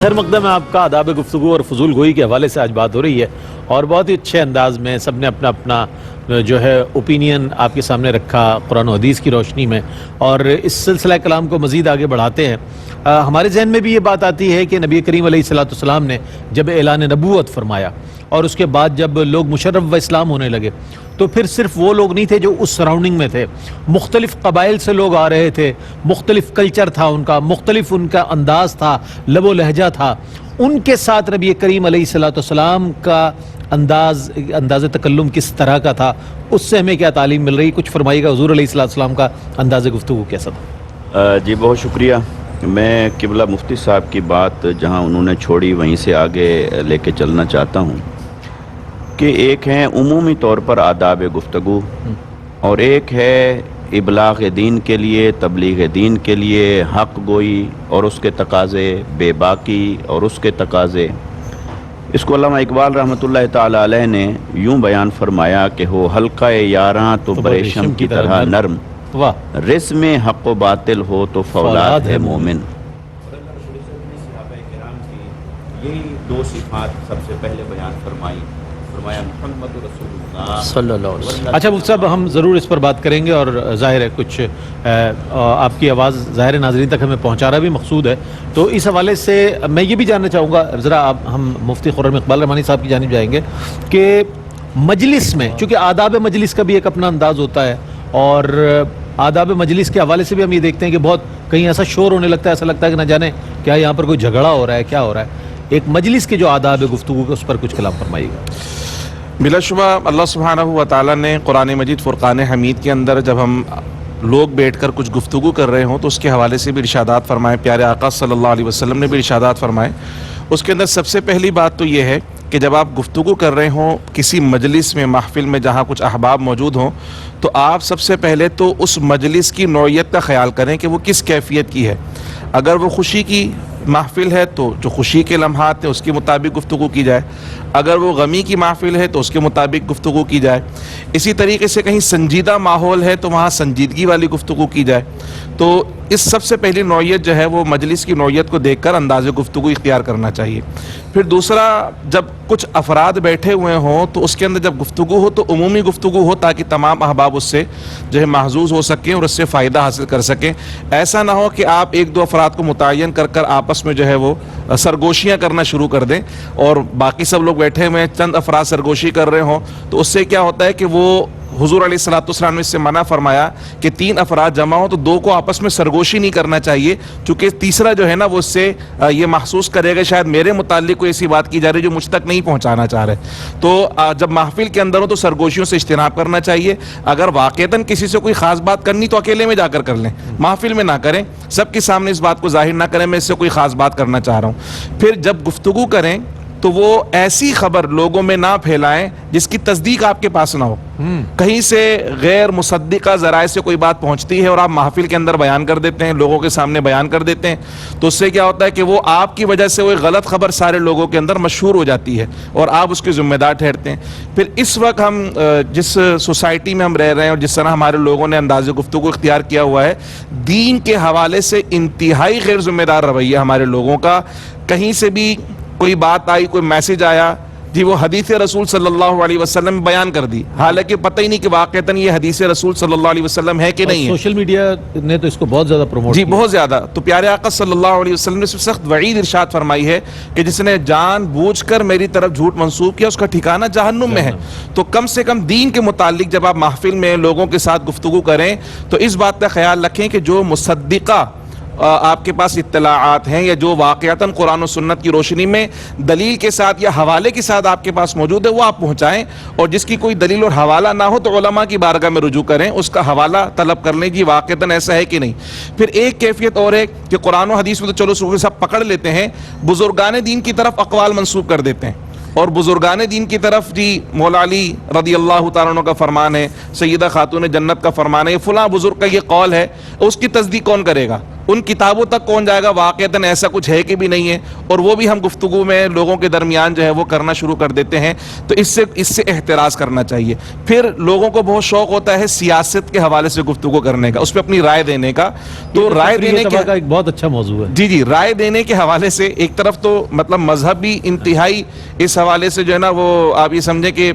خیر مقدم ہے آپ کا آداب گفتگو اور فضول گوئی کے حوالے سے آج بات ہو رہی ہے اور بہت ہی اچھے انداز میں سب نے اپنا اپنا جو ہے اوپینین آپ کے سامنے رکھا قرآن و حدیث کی روشنی میں، اور اس سلسلہ کلام کو مزید آگے بڑھاتے ہیں۔ ہمارے ذہن میں بھی یہ بات آتی ہے کہ نبی کریم علیہ الصلوۃ والسلام نے جب اعلان نبوت فرمایا اور اس کے بعد جب لوگ مشرف و اسلام ہونے لگے تو پھر صرف وہ لوگ نہیں تھے جو اس سراؤنڈنگ میں تھے، مختلف قبائل سے لوگ آ رہے تھے، مختلف کلچر تھا ان کا، مختلف ان کا انداز تھا، لب و لہجہ تھا۔ ان کے ساتھ نبی کریم علیہ الصلوۃ والسلام کا انداز تکلم کس طرح کا تھا، اس سے ہمیں کیا تعلیم مل رہی، کچھ فرمائیے گا۔ حضور علیہ الصلوۃ والسلام کا انداز گفتگو کیسا تھا؟ جی بہت شکریہ۔ میں قبلہ مفتی صاحب کی بات جہاں انہوں نے چھوڑی وہیں سے آگے لے کے چلنا چاہتا ہوں کہ ایک ہیں عمومی طور پر آداب گفتگو، اور ایک ہے ابلاغ دین کے لیے، تبلیغ دین کے لیے حق گوئی اور اس کے تقاضے، بے باکی اور اس کے تقاضے۔ اس کو علامہ اقبال رحمۃ اللہ تعالی علیہ نے یوں بیان فرمایا کہ ہو حلقہ یاراں تو بریشم کی طرح نرم، رز میں حق و باطل ہو تو فولاد ہے مومن۔ یہی دو صفات سب سے پہلے بیان فرمایا محمد رسول اللہ صلی اللہ علیہ وسلم۔ اچھا مفتی صاحب، ہم ضرور اس پر بات کریں گے، اور ظاہر ہے کچھ آپ کی آواز ظاہر ناظرین تک ہمیں پہنچانا بھی مقصود ہے، تو اس حوالے سے میں یہ بھی جاننا چاہوں گا، ذرا ہم مفتی خرم اقبال رحمانی صاحب کی جانب جائیں گے کہ مجلس میں، چونکہ آداب مجلس کا بھی ایک اپنا انداز ہوتا ہے، اور آداب مجلس کے حوالے سے بھی ہم یہ دیکھتے ہیں کہ بہت کہیں ایسا شور ہونے لگتا ہے، ایسا لگتا ہے کہ نہ جانے کیا یہاں پر کوئی جھگڑا ہو رہا ہے، کیا ہو رہا ہے۔ ایک مجلس کے جو آداب گفتگو کے اس پر کچھ کلام فرمائیے گا۔ بلا شبہ اللہ سبحانہ و تعالیٰ نے قرآن مجید فرقان حمید کے اندر جب ہم لوگ بیٹھ کر کچھ گفتگو کر رہے ہوں تو اس کے حوالے سے بھی ارشادات فرمائے، پیارے آقا صلی اللہ علیہ وسلم نے بھی ارشادات فرمائے۔ اس کے اندر سب سے پہلی بات تو یہ ہے کہ جب آپ گفتگو کر رہے ہوں کسی مجلس میں، محفل میں جہاں کچھ احباب موجود ہوں، تو آپ سب سے پہلے تو اس مجلس کی نوعیت کا خیال کریں کہ وہ کس کیفیت کی ہے۔ اگر وہ خوشی کی محفل ہے تو جو خوشی کے لمحات ہیں اس کے مطابق گفتگو کی جائے، اگر وہ غمی کی محفل ہے تو اس کے مطابق گفتگو کی جائے، اسی طریقے سے کہیں سنجیدہ ماحول ہے تو وہاں سنجیدگی والی گفتگو کی جائے۔ تو اس سب سے پہلی نوعیت جو ہے وہ مجلس کی نوعیت کو دیکھ کر انداز گفتگو اختیار کرنا چاہیے۔ پھر دوسرا، جب کچھ افراد بیٹھے ہوئے ہوں تو اس کے اندر جب گفتگو ہو تو عمومی گفتگو ہو تاکہ تمام احباب اس سے جو ہے محظوظ ہو سکیں اور اس سے فائدہ حاصل کر سکیں۔ ایسا نہ ہو کہ آپ ایک دو افراد کو متعین کر کر آپس میں جو ہے وہ سرگوشیاں کرنا شروع کر دیں، اور باقی سب لوگ بیٹھے ہوئے چند افراد سرگوشی کر رہے ہوں، تو اس سے کیا ہوتا ہے کہ وہ حضور علیہ الصلوۃ والسلام نے اس سے منع فرمایا کہ تین افراد جمع ہوں تو دو کو آپس میں سرگوشی نہیں کرنا چاہیے، چونکہ تیسرا جو ہے نا وہ اس سے یہ محسوس کرے گا شاید میرے متعلق کوئی ایسی بات کی جا رہی جو مجھ تک نہیں پہنچانا چاہ رہے۔ تو جب محفل کے اندر ہو تو سرگوشیوں سے اجتناب کرنا چاہیے۔ اگر واقعتاً کسی سے کوئی خاص بات کرنی تو اکیلے میں جا کر لیں، محفل میں نہ کریں، سب کے سامنے اس بات کو ظاہر نہ کریں میں اس سے کوئی خاص بات کرنا چاہ رہا ہوں۔ پھر جب گفتگو کریں تو وہ ایسی خبر لوگوں میں نہ پھیلائیں جس کی تصدیق آپ کے پاس نہ ہو۔ کہیں سے غیر مصدقہ ذرائع سے کوئی بات پہنچتی ہے اور آپ محفل کے اندر بیان کر دیتے ہیں، لوگوں کے سامنے بیان کر دیتے ہیں، تو اس سے کیا ہوتا ہے کہ وہ آپ کی وجہ سے وہ غلط خبر سارے لوگوں کے اندر مشہور ہو جاتی ہے اور آپ اس کے ذمہ دار ٹھہرتے ہیں۔ پھر اس وقت ہم جس سوسائٹی میں ہم رہ رہے ہیں اور جس طرح ہمارے لوگوں نے انداز گفتگو اختیار کیا ہوا ہے، دین کے حوالے سے انتہائی غیر ذمہ دار رویہ ہمارے لوگوں کا۔ کہیں سے بھی کوئی بات آئی، کوئی میسج آیا، جی وہ حدیث رسول صلی اللہ علیہ وسلم بیان کر دی، حالانکہ پتہ ہی نہیں کہ واقعتاً یہ حدیث رسول صلی اللہ علیہ وسلم ہے کہ نہیں ہے۔ سوشل میڈیا نے تو اس کو بہت زیادہ پروموٹ جی بہت زیادہ۔ تو پیارے آقا صلی اللہ علیہ وسلم نے سخت وعید ارشاد فرمائی ہے کہ جس نے جان بوجھ کر میری طرف جھوٹ منسوب کیا اس کا ٹھکانہ جہنم میں ہے۔ تو کم سے کم دین کے متعلق جب آپ محفل میں لوگوں کے ساتھ گفتگو کریں تو اس بات کا خیال رکھیں کہ جو مصدقہ آپ کے پاس اطلاعات ہیں یا جو واقعتاً قرآن و سنت کی روشنی میں دلیل کے ساتھ یا حوالے کے ساتھ آپ کے پاس موجود ہے وہ آپ پہنچائیں، اور جس کی کوئی دلیل اور حوالہ نہ ہو تو علماء کی بارگاہ میں رجوع کریں، اس کا حوالہ طلب کر لیں جی واقعتاً ایسا ہے کہ نہیں۔ پھر ایک کیفیت اور ہے کہ قرآن و حدیث میں تو چلو صوفی صاحب پکڑ لیتے ہیں، بزرگان دین کی طرف اقوال منسوب کر دیتے ہیں، اور بزرگان دین کی طرف جی مولا علی رضی اللہ تعالیٰ عنہ کا فرمان ہے، سیدہ خاتون جنت کا فرمان ہے، یہ فلاں بزرگ کا یہ قول ہے، اس کی تصدیق کون کرے گا؟ ان کتابوں تک کون جائے گا واقعتاً ایسا کچھ ہے کہ بھی نہیں ہے, اور وہ بھی ہم گفتگو میں لوگوں کے درمیان جو ہے وہ کرنا شروع کر دیتے ہیں. تو اس سے احتراز کرنا چاہیے. پھر لوگوں کو بہت شوق ہوتا ہے سیاست کے حوالے سے گفتگو کرنے کا, اس پہ اپنی رائے دینے کا. تو رائے دینے کا ایک بہت اچھا موضوع ہے. جی رائے دینے کے حوالے سے ایک طرف تو مطلب مذہبی انتہائی اس حوالے سے جو ہے نا وہ آپ یہ سمجھیں کہ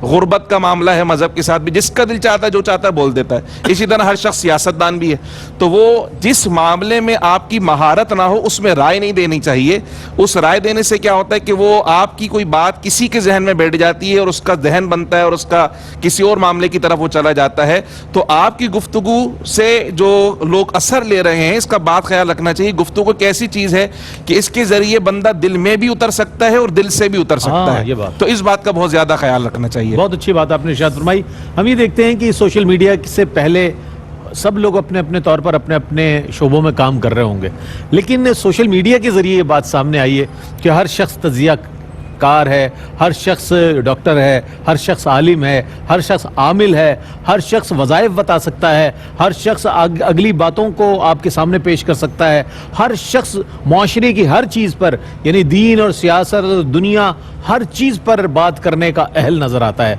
غربت کا معاملہ ہے مذہب کے ساتھ بھی, جس کا دل چاہتا ہے جو چاہتا ہے بول دیتا ہے. اسی طرح ہر شخص سیاستدان بھی ہے, تو وہ جس معاملے میں آپ کی مہارت نہ ہو اس میں رائے نہیں دینی چاہیے. اس رائے دینے سے کیا ہوتا ہے کہ وہ آپ کی کوئی بات کسی کے ذہن میں بیٹھ جاتی ہے اور اس کا ذہن بنتا ہے اور اس کا کسی اور معاملے کی طرف وہ چلا جاتا ہے. تو آپ کی گفتگو سے جو لوگ اثر لے رہے ہیں اس کا بات خیال رکھنا چاہیے. گفتگو ایک ایسی چیز ہے کہ اس کے ذریعے بندہ دل میں بھی اتر سکتا ہے اور دل سے بھی اتر سکتا ہے. تو اس بات کا بہت زیادہ خیال رکھنا چاہیے. بہت اچھی بات آپ نے ارشاد فرمائی. ہم یہ دیکھتے ہیں کہ سوشل میڈیا سے پہلے سب لوگ اپنے اپنے طور پر اپنے اپنے شعبوں میں کام کر رہے ہوں گے, لیکن سوشل میڈیا کے ذریعے یہ بات سامنے آئی ہے کہ ہر شخص تجزیہ کار ہے, ہر شخص ڈاکٹر ہے, ہر شخص عالم ہے, ہر شخص عامل ہے, ہر شخص وظائف بتا سکتا ہے, ہر شخص اگلی باتوں کو آپ کے سامنے پیش کر سکتا ہے, ہر شخص معاشرے کی ہر چیز پر یعنی دین اور سیاست اور دنیا ہر چیز پر بات کرنے کا اہل نظر آتا ہے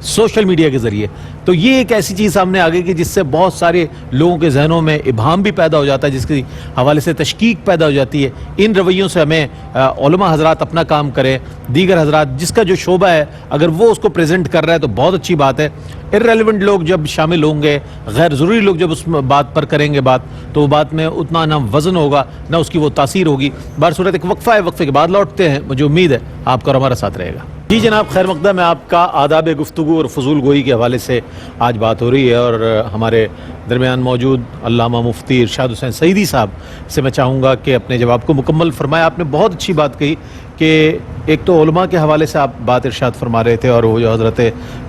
سوشل میڈیا کے ذریعے. تو یہ ایک ایسی چیز سامنے آ گئی کہ جس سے بہت سارے لوگوں کے ذہنوں میں ابہام بھی پیدا ہو جاتا ہے, جس کے حوالے سے تشکیک پیدا ہو جاتی ہے. ان رویوں سے ہمیں علماء حضرات اپنا کام کریں, دیگر حضرات جس کا جو شعبہ ہے اگر وہ اس کو پریزنٹ کر رہا ہے تو بہت اچھی بات ہے. ارریلیونٹ لوگ جب شامل ہوں گے, غیر ضروری لوگ جب اس بات پر کریں گے بات, تو وہ بات میں اتنا نہ وزن ہوگا نہ اس کی وہ تاثیر ہوگی. بہرصورت ایک وقفہ ہے, وقفے کے بعد لوٹتے ہیں. مجھے امید ہے آپ کا اور ہمارا ساتھ رہے گا. جی جناب, خیر مقدم ہے. آپ کا آداب گفتگو اور فضول گوئی کے حوالے سے آج بات ہو رہی ہے, اور ہمارے درمیان موجود علامہ مفتی ارشاد حسین سعیدی صاحب سے میں چاہوں گا کہ اپنے جواب کو مکمل فرمائے. آپ نے بہت اچھی بات کہی کہ ایک تو علماء کے حوالے سے آپ بات ارشاد فرما رہے تھے, اور وہ جو حضرت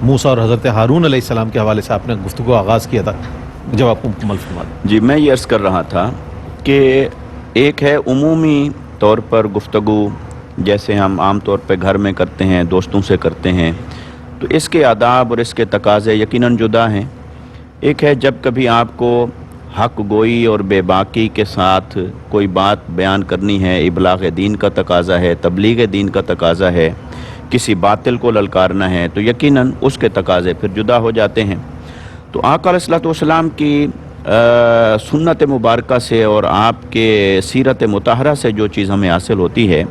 موسیٰ اور حضرت ہارون علیہ السلام کے حوالے سے آپ نے گفتگو آغاز کیا تھا. جواب کو مکمل فرما دیں. جی, میں یہ عرض کر رہا تھا کہ ایک ہے عمومی طور پر گفتگو جیسے ہم عام طور پہ گھر میں کرتے ہیں, دوستوں سے کرتے ہیں, تو اس کے آداب اور اس کے تقاضے یقیناً جدا ہیں. ایک ہے جب کبھی آپ کو حق گوئی اور بے باکی کے ساتھ کوئی بات بیان کرنی ہے, ابلاغ دین کا تقاضا ہے, تبلیغ دین کا تقاضا ہے, کسی باطل کو للکارنا ہے, تو یقیناً اس کے تقاضے پھر جدا ہو جاتے ہیں. تو آقا علیہ الصلوۃ والسلام کی سنت مبارکہ سے اور آپ کے سیرت مطہرہ سے جو چیز ہمیں حاصل ہوتی ہے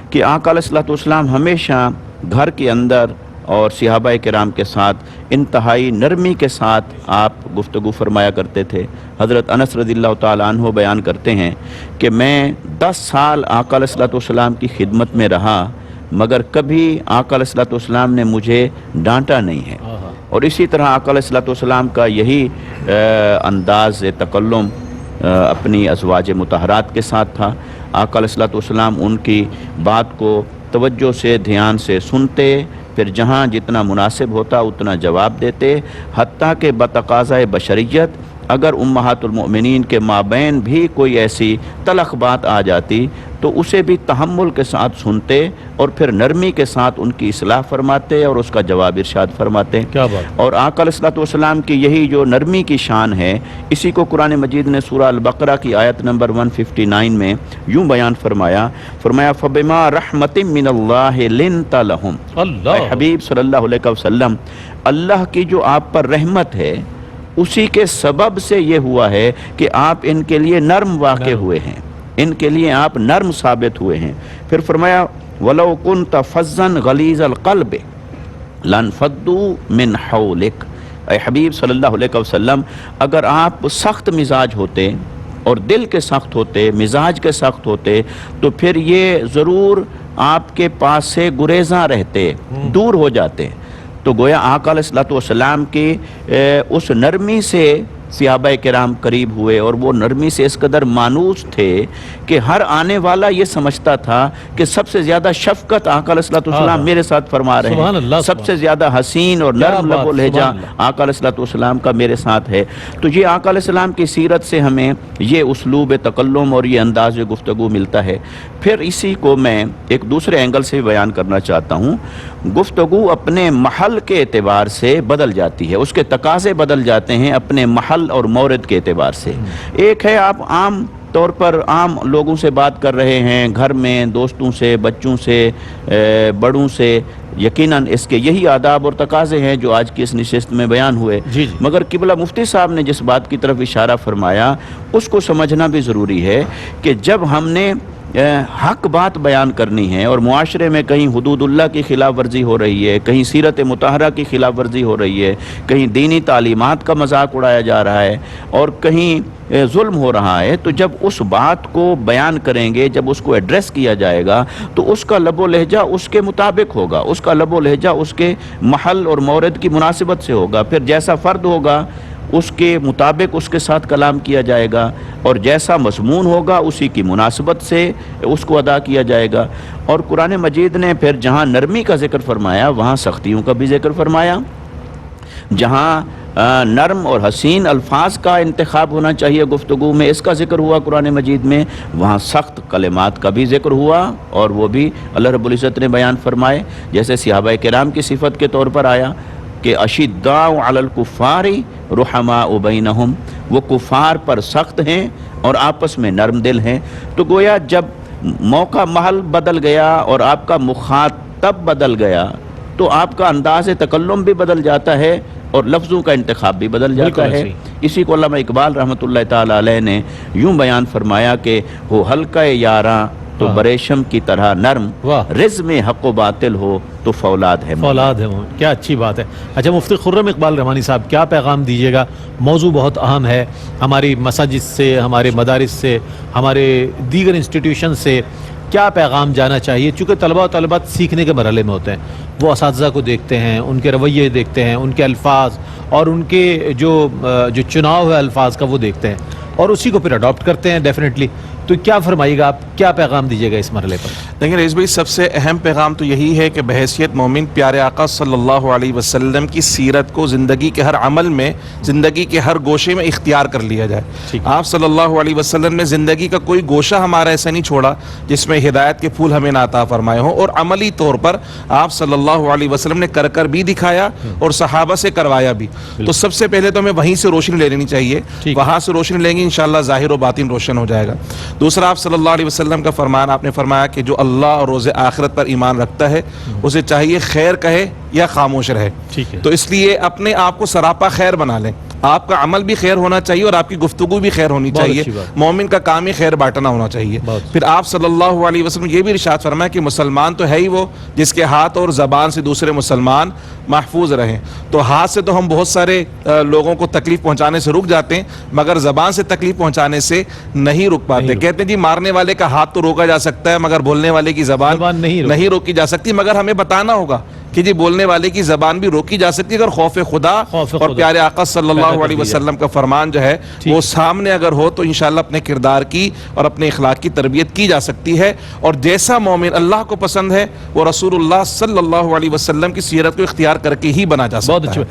کہ آقا علیہ الصلوۃ والسلام ہمیشہ گھر کے اندر اور صحابہ کرام کے ساتھ انتہائی نرمی کے ساتھ آپ گفتگو فرمایا کرتے تھے. حضرت انس رضی اللہ تعالیٰ عنہ بیان کرتے ہیں کہ میں 10 سال آقا علیہ الصلوۃ والسلام کی خدمت میں رہا, مگر کبھی آقا علیہ الصلوۃ والسلام نے مجھے ڈانٹا نہیں ہے. اور اسی طرح آقا علیہ الصلوۃ والسلام کا یہی انداز تکلم اپنی ازواج مطہرات کے ساتھ تھا. آقا علیہ الصلوۃ والسلام ان کی بات کو توجہ سے دھیان سے سنتے, پھر جہاں جتنا مناسب ہوتا اتنا جواب دیتے, حتیٰ کہ بتقاضۂ بشریت اگر امہات المؤمنین کے مابین بھی کوئی ایسی تلخ بات آ جاتی تو اسے بھی تحمل کے ساتھ سنتے اور پھر نرمی کے ساتھ ان کی اصلاح فرماتے اور اس کا جواب ارشاد فرماتے. کیا بات. اور آقا علیہ الصلوۃ والسلام کی یہی جو نرمی کی شان ہے, اسی کو قرآن مجید نے سورہ البقرہ کی آیت نمبر 159 میں یوں بیان فرمایا فَبِمَا رَحْمَةٍ مِّنَ اللَّهِ لِنْتَ لَهُمْ. اللہ حبیب صلی اللہ علیہ وسلم, اللہ کی جو آپ پر رحمت ہے اسی کے سبب سے یہ ہوا ہے کہ آپ ان کے لیے نرم واقع ہوئے ہیں, ان کے لیے آپ نرم ثابت ہوئے ہیں. پھر فرمایا وَلَوْ كُنْتَ فَظًّا غَلِيظَ الْقَلْبِ لَانْفَضُّوا مِنْ حَوْلِكَ. اے حبیب صلی اللہ علیہ وسلم, اگر آپ سخت مزاج ہوتے اور دل کے سخت ہوتے, مزاج کے سخت ہوتے, تو پھر یہ ضرور آپ کے پاس سے گریزاں رہتے, دور ہو جاتے. تو گویا آقا علیہ الصلوۃ والسلام کی اس نرمی سے صحابہ کرام قریب ہوئے, اور وہ نرمی سے اس قدر مانوس تھے کہ ہر آنے والا یہ سمجھتا تھا کہ سب سے زیادہ شفقت آقا علیہ الصلوۃ والسلام میرے ساتھ فرما رہے ہیں, سب سے زیادہ حسین اور نرم لب و لہجہ آقا علیہ الصلوۃ والسلام کا میرے ساتھ ہے. تو یہ آقا علیہ السلام کی سیرت سے ہمیں یہ اسلوب تکلم اور یہ انداز گفتگو ملتا ہے. پھر اسی کو میں ایک دوسرے اینگل سے بیان کرنا چاہتا ہوں. گفتگو اپنے محل کے اعتبار سے بدل جاتی ہے, اس کے تقاضے بدل جاتے ہیں اپنے محل محل اور مورد کے اعتبار سے. ایک ہے آپ عام طور پر عام لوگوں سے بات کر رہے ہیں، گھر میں دوستوں سے، بچوں سے، بڑوں سے، یقیناً اس کے یہی آداب اور تقاضے ہیں جو آج کی اس نشست میں بیان ہوئے. مگر قبلہ مفتی صاحب نے جس بات کی طرف اشارہ فرمایا اس کو سمجھنا بھی ضروری ہے کہ جب ہم نے حق بات بیان کرنی ہے اور معاشرے میں کہیں حدود اللہ کی خلاف ورزی ہو رہی ہے، کہیں سیرت مطہرہ کی خلاف ورزی ہو رہی ہے، کہیں دینی تعلیمات کا مذاق اڑایا جا رہا ہے اور کہیں ظلم ہو رہا ہے، تو جب اس بات کو بیان کریں گے، جب اس کو ایڈریس کیا جائے گا تو اس کا لب و لہجہ اس کے مطابق ہوگا، اس کا لب و لہجہ اس کے محل اور مورد کی مناسبت سے ہوگا. پھر جیسا فرد ہوگا اس کے مطابق اس کے ساتھ کلام کیا جائے گا اور جیسا مضمون ہوگا اسی کی مناسبت سے اس کو ادا کیا جائے گا. اور قرآن مجید نے پھر جہاں نرمی کا ذکر فرمایا وہاں سختیوں کا بھی ذکر فرمایا. جہاں نرم اور حسین الفاظ کا انتخاب ہونا چاہیے گفتگو میں، اس کا ذکر ہوا قرآن مجید میں، وہاں سخت کلمات کا بھی ذکر ہوا اور وہ بھی اللہ رب العزت نے بیان فرمائے. جیسے صحابہ کرام کی صفت کے طور پر آیا کہ اشداء علی الکفار رحماء بینہم، وہ کفار پر سخت ہیں اور آپس میں نرم دل ہیں. تو گویا جب موقع محل بدل گیا اور آپ کا مخاطب بدل گیا تو آپ کا انداز تکلم بھی بدل جاتا ہے اور لفظوں کا انتخاب بھی بدل جاتا ہے. اسی کو علامہ اقبال رحمۃ اللہ تعالیٰ علیہ نے یوں بیان فرمایا کہ ہو حلقہ یاراں تو بریشم کی طرح نرم، رز میں حق و باطل ہو تو فولاد ہے فولاد ہے. کیا اچھی بات ہے. اچھا مفتی خرم اقبال رحمانی صاحب، کیا پیغام دیجیے گا؟ موضوع بہت اہم ہے، ہماری مساجد سے، ہمارے مدارس سے، ہمارے دیگر انسٹیٹیوشن سے کیا پیغام جانا چاہیے؟ چونکہ طلبہ و طالبات سیکھنے کے مرحلے میں ہوتے ہیں، وہ اساتذہ کو دیکھتے ہیں، ان کے رویے دیکھتے ہیں، ان کے الفاظ اور ان کے جو چناؤ ہے الفاظ کا وہ دیکھتے ہیں اور اسی کو پھر اڈاپٹ کرتے ہیں ڈیفینیٹلی. تو کیا فرمائیے گا آپ، کیا پیغام دیجیے گا اس مرحلے پر؟ لیکن رئیس بھائی سب سے اہم پیغام تو یہی ہے کہ بحیثیت مومن پیارے آقا صلی اللہ علیہ وسلم کی سیرت کو زندگی کے ہر عمل میں، زندگی کے ہر گوشے میں اختیار کر لیا جائے. آپ صلی اللہ علیہ وسلم نے زندگی کا کوئی گوشہ ہمارا ایسا نہیں چھوڑا جس میں ہدایت کے پھول ہمیں نہ عطا فرمائے ہوں، اور عملی طور پر آپ صلی اللہ علیہ وسلم نے کر بھی دکھایا اور صحابہ سے کروایا بھی. تو سب سے پہلے تو ہمیں وہیں سے روشنی لے لینی چاہیے، وہاں سے روشنی لیں گے انشاءاللہ ظاہر و باطن روشن ہو جائے گا. دوسرا آپ صلی اللہ علیہ وسلم کا فرمان، آپ نے فرمایا کہ جو اللہ اور روز آخرت پر ایمان رکھتا ہے اسے چاہیے خیر کہے یا خاموش رہے. تو اس لیے اپنے آپ کو سراپا خیر بنا لیں. آپ کا عمل بھی خیر ہونا چاہیے اور آپ کی گفتگو بھی خیر ہونی چاہیے. مومن کا کام ہی خیر بانٹنا ہونا چاہیے. پھر آپ صلی اللہ علیہ وسلم یہ بھی ارشاد فرمایا کہ مسلمان تو ہے ہی وہ جس کے ہاتھ اور زبان سے دوسرے مسلمان محفوظ رہیں. تو ہاتھ سے تو ہم بہت سارے لوگوں کو تکلیف پہنچانے سے رک جاتے ہیں مگر زبان سے تکلیف پہنچانے سے نہیں رک پاتے. کہتے ہیں جی مارنے والے کا ہاتھ تو روکا جا سکتا ہے مگر بولنے والے کی زبان نہیں روکی جا سکتی. مگر ہمیں بتانا ہوگا کہ جی بولنے والے کی زبان بھی روکی جا سکتی ہے اگر خوف خدا اور پیارے آقا صلی اللہ علیہ وسلم کا فرمان جو ہے وہ سامنے اگر ہو تو انشاءاللہ اپنے کردار کی اور اپنے اخلاق کی تربیت کی جا سکتی ہے. اور جیسا مومن اللہ کو پسند ہے وہ رسول اللہ صلی اللہ علیہ وسلم کی سیرت کو اختیار کر کے ہی بنا جا سکتا ہے.